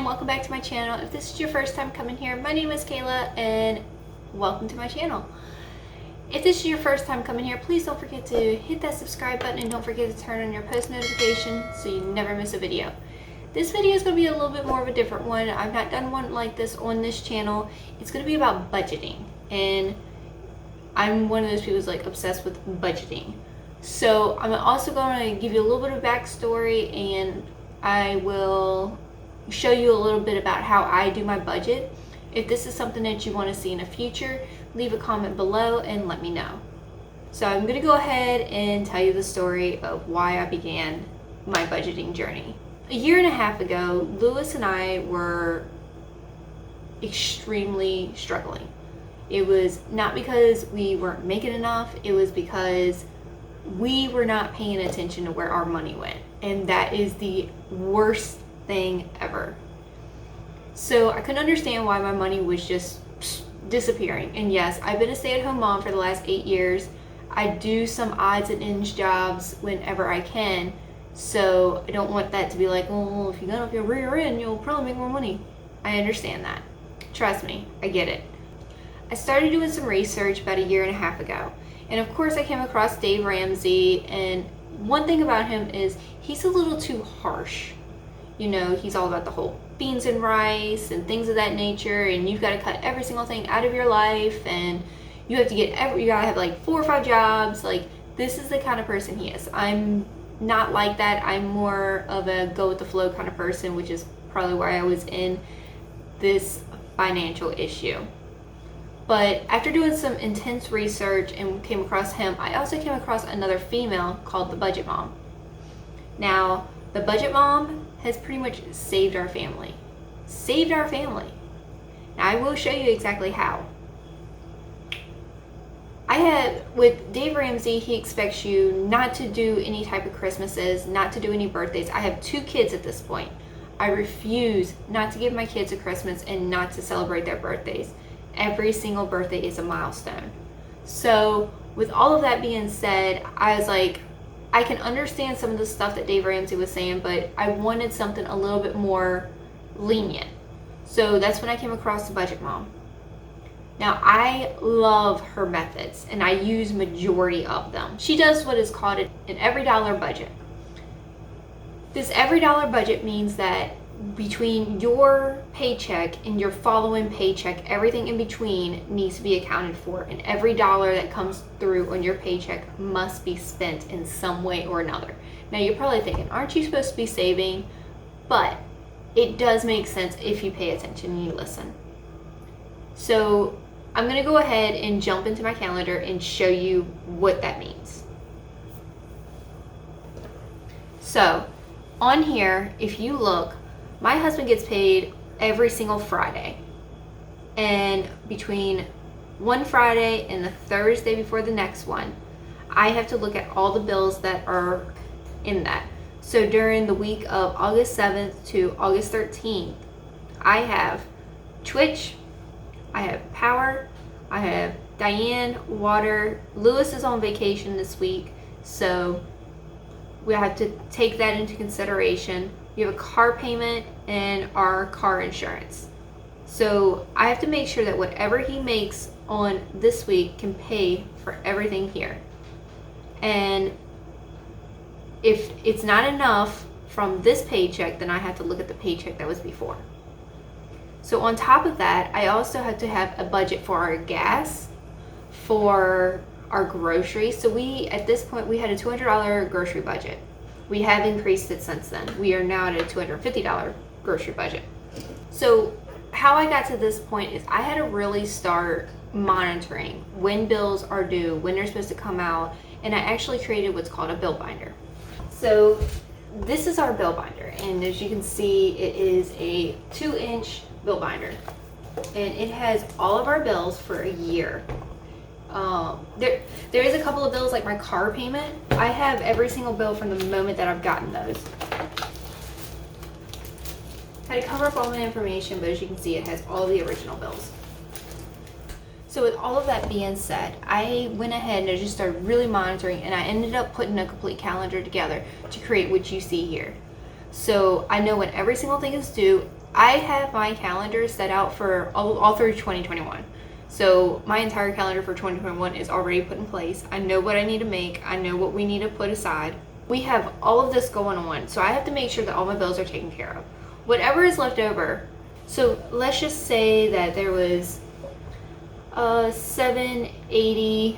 welcome back to my channel. If this is your first time coming here, my name is Kayla and welcome to my channel. If this is your first time coming here, please don't forget to hit that subscribe button and don't forget to turn on your post notification so you never miss a video. This video is going to be a little bit more of a different one. I've not done one like this on this channel. It's going to be about budgeting, and I'm one of those people who's like obsessed with budgeting. So I'm also going to give you a little bit of backstory, and I will show you a little bit about how I do my budget. If this is something that you want to see in the future, leave a comment below and let me know. So I'm going to go ahead and tell you the story of why I began my budgeting journey. A year and a half ago, Lewis and I were extremely struggling. It was not because we weren't making enough, it was because we were not paying attention to where our money went. And that is the worst thing ever. So I couldn't understand why my money was just disappearing. And yes, I've been a stay-at-home mom for the last 8 years. I do some odds and ends jobs whenever I can. So I don't want that to be like, oh, if you got up your rear end, you'll probably make more money. I understand that. Trust me, I get it. I started doing some research about a year and a half ago. And of course I came across Dave Ramsey, and one thing about him is he's a little too harsh. You know, he's all about the whole beans and rice and things of that nature, and you've got to cut every single thing out of your life, and you have to you gotta have like 4 or 5 jobs. Like, this is the kind of person he is. I'm not like that. I'm more of a go with the flow kind of person, which is probably why I was in this financial issue. But after doing some intense research and came across him, I also came across another female called the Budget Mom. Now, the Budget Mom has pretty much saved our family. Saved our family. Now, I will show you exactly how. With Dave Ramsey, he expects you not to do any type of Christmases, not to do any birthdays. I have 2 kids at this point. I refuse not to give my kids a Christmas and not to celebrate their birthdays. Every single birthday is a milestone. So with all of that being said, I was like, I can understand some of the stuff that Dave Ramsey was saying, but I wanted something a little bit more lenient. So that's when I came across the Budget Mom. Now, I love her methods, and I use majority of them. She does what is called an every dollar budget. This every dollar budget means that between your paycheck and your following paycheck, everything in between needs to be accounted for, and every dollar that comes through on your paycheck must be spent in some way or another. Now, you're probably thinking, aren't you supposed to be saving? But it does make sense if you pay attention and you listen. So I'm going to go ahead and jump into my calendar and show you what that means. So on here, if you look, my husband gets paid every single Friday. And between one Friday and the Thursday before the next one, I have to look at all the bills that are in that. So during the week of August 7th to August 13th, I have Twitch, I have power, I have Diane, water. Lewis is on vacation this week, so we have to take that into consideration. You have a car payment and our car insurance. So I have to make sure that whatever he makes on this week can pay for everything here. And if it's not enough from this paycheck, then I have to look at the paycheck that was before. So on top of that, I also have to have a budget for our gas, for our groceries. So at this point, we had a $200 grocery budget. We have increased it since then. We are now at a $250 grocery budget. So how I got to this point is I had to really start monitoring when bills are due, when they're supposed to come out, and I actually created what's called a bill binder. So this is our bill binder, and as you can see, it is a 2-inch bill binder, and it has all of our bills for a year. There is a couple of bills, like my car payment. I have every single bill from the moment that I've gotten those. I had to cover up all my information, but as you can see, it has all the original bills. So with all of that being said, I went ahead and I just started really monitoring, and I ended up putting a complete calendar together to create what you see here. So I know when every single thing is due. I have my calendar set out for all through 2021. So my entire calendar for 2021 is already put in place. I know what I need to make. I know what we need to put aside. We have all of this going on. So I have to make sure that all my bills are taken care of. Whatever is left over. So let's just say that there was $780,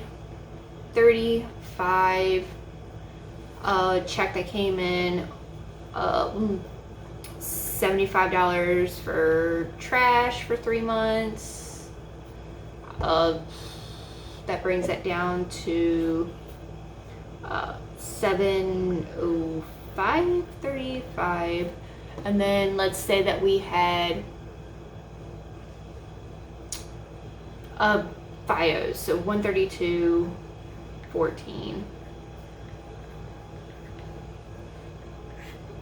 35 check that came in, $75 for trash for 3 months. That brings that down to $705.35. And then let's say that we had FIOs, so $132.14.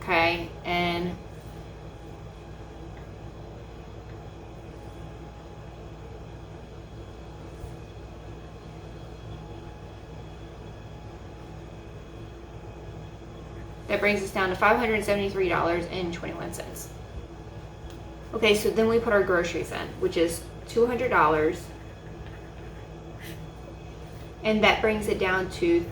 Okay, and that brings us down to $573.21. Okay, so then we put our groceries in, which is $200. And that brings it down to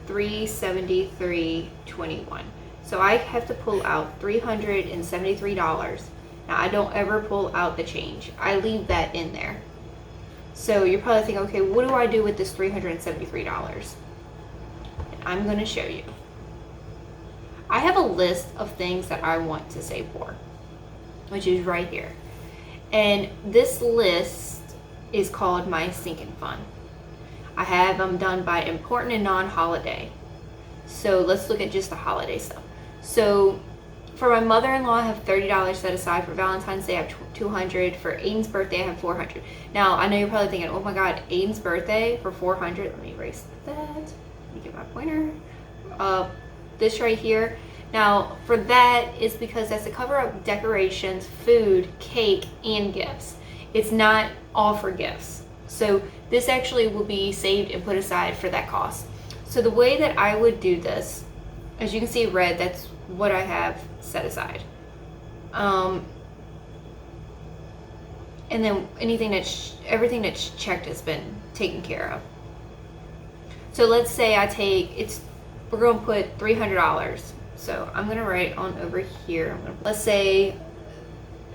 $373.21. So I have to pull out $373. Now I don't ever pull out the change. I leave that in there. So you're probably thinking, okay, what do I do with this $373? And I'm going to show you. I have a list of things that I want to save for, which is right here. And this list is called my sinking fund. I have them done by important and non-holiday. So let's look at just the holiday stuff. So for my mother-in-law, I have $30 set aside. For Valentine's Day, I have $200. For Aiden's birthday, I have $400. Now, I know you're probably thinking, oh my God, Aiden's birthday for $400. Let me erase that. Let me get my pointer. This right here. Now, for that is because that's to cover up decorations, food, cake, and gifts. It's not all for gifts. So this actually will be saved and put aside for that cost. So the way that I would do this, as you can see red, that's what I have set aside. And then everything that's checked has been taken care of. So let's say we're going to put $300. So I'm going to write on over here, let's say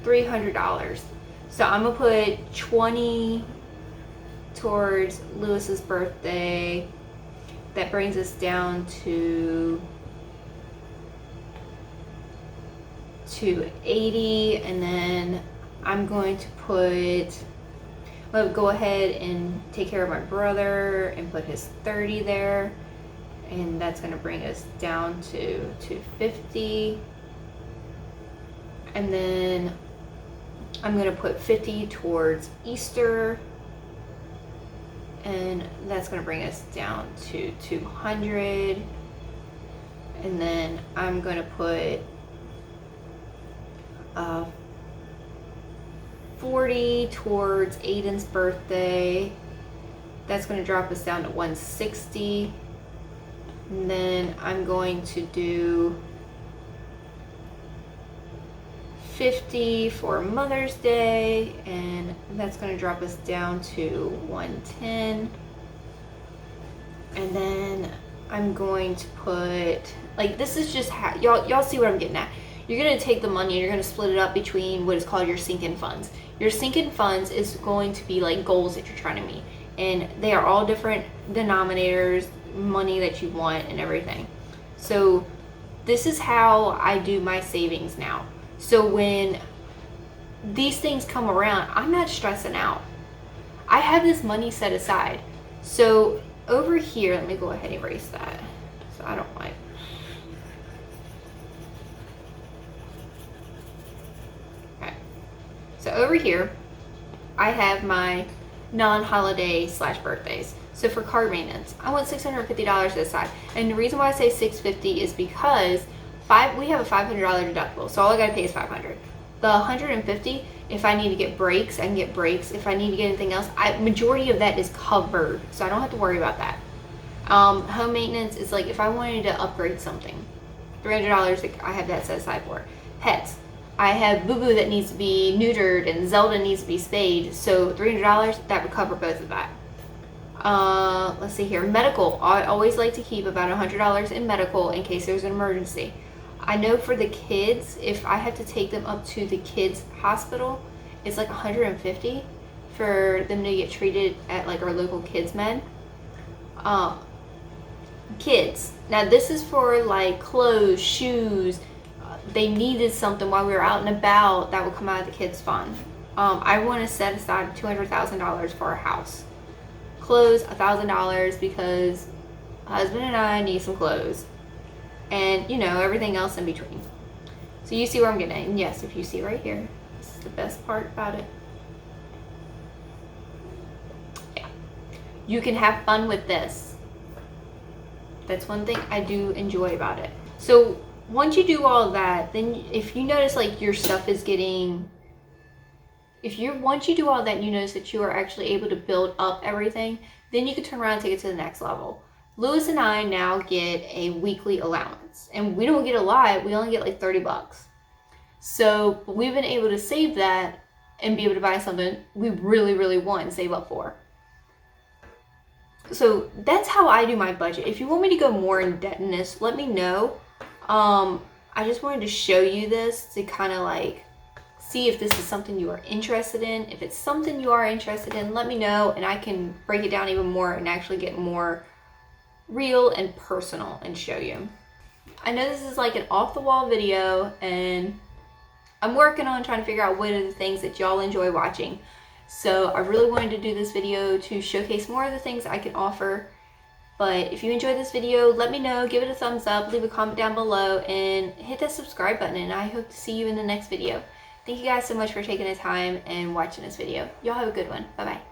$300. So I'm going to put 20 towards Lewis's birthday. That brings us down to 80, and then I'm going to go ahead and take care of my brother and put his 30 there, and that's going to bring us down to 250. And then I'm going to put 50 towards Easter, and that's going to bring us down to 200. And then I'm going to put 40 towards Aiden's birthday. That's going to drop us down to 160. And then I'm going to do 50 for Mother's Day, and that's going to drop us down to 110. And then I'm going to put, like, this is just how y'all see what I'm getting at. You're going to take the money and you're going to split it up between what is called your sinking funds. Your sinking funds is going to be like goals that you're trying to meet, and they are all different denominators, money that you want, and everything. So this is how I do my savings now. So when these things come around, I'm not stressing out. I have this money set aside. So over here, let me go ahead and erase that so I don't like. Okay. So over here, I have my non-holiday / birthdays. So for card maintenance, I want $650 aside. And the reason why I say $650 is because we have a $500 deductible, so all I gotta pay is $500. The $150, if I need to get brakes, I can get brakes. If I need to get anything else, majority of that is covered, so I don't have to worry about that. Home maintenance is like if I wanted to upgrade something, $300, I have that set aside for. Pets, I have Boo Boo that needs to be neutered and Zelda needs to be spayed. So $300, that would cover both of that. Let's see here. Medical. I always like to keep about $100 in medical in case there's an emergency. I know for the kids, if I have to take them up to the kids' hospital, it's like $150 for them to get treated at like our local kids med. Kids. Now this is for like clothes, shoes. They needed something while we were out and about that would come out of the kids' fund. I want to set aside $200,000 for our house. Clothes, $1,000 because husband and I need some clothes. And you know, everything else in between. So you see where I'm getting at. And yes, if you see right here, this is the best part about it. Yeah. You can have fun with this. That's one thing I do enjoy about it. So once you do all of that, then if you notice like your stuff is getting, once you do all that and you notice that you are actually able to build up everything, then you can turn around and take it to the next level. Lewis and I now get a weekly allowance, and we don't get a lot. We only get like $30. So we've been able to save that and be able to buy something we really, really want and save up for. So that's how I do my budget. If you want me to go more in depth in this, let me know. I just wanted to show you this to kind of like see if this is something you are interested in. If it's something you are interested in, let me know and I can break it down even more and actually get more real and personal and show you. I know this is like an off the wall video and I'm working on trying to figure out what are the things that y'all enjoy watching. So I really wanted to do this video to showcase more of the things I can offer. But if you enjoyed this video, let me know, give it a thumbs up, leave a comment down below, and hit that subscribe button, and I hope to see you in the next video. Thank you guys so much for taking the time and watching this video. Y'all have a good one. Bye-bye.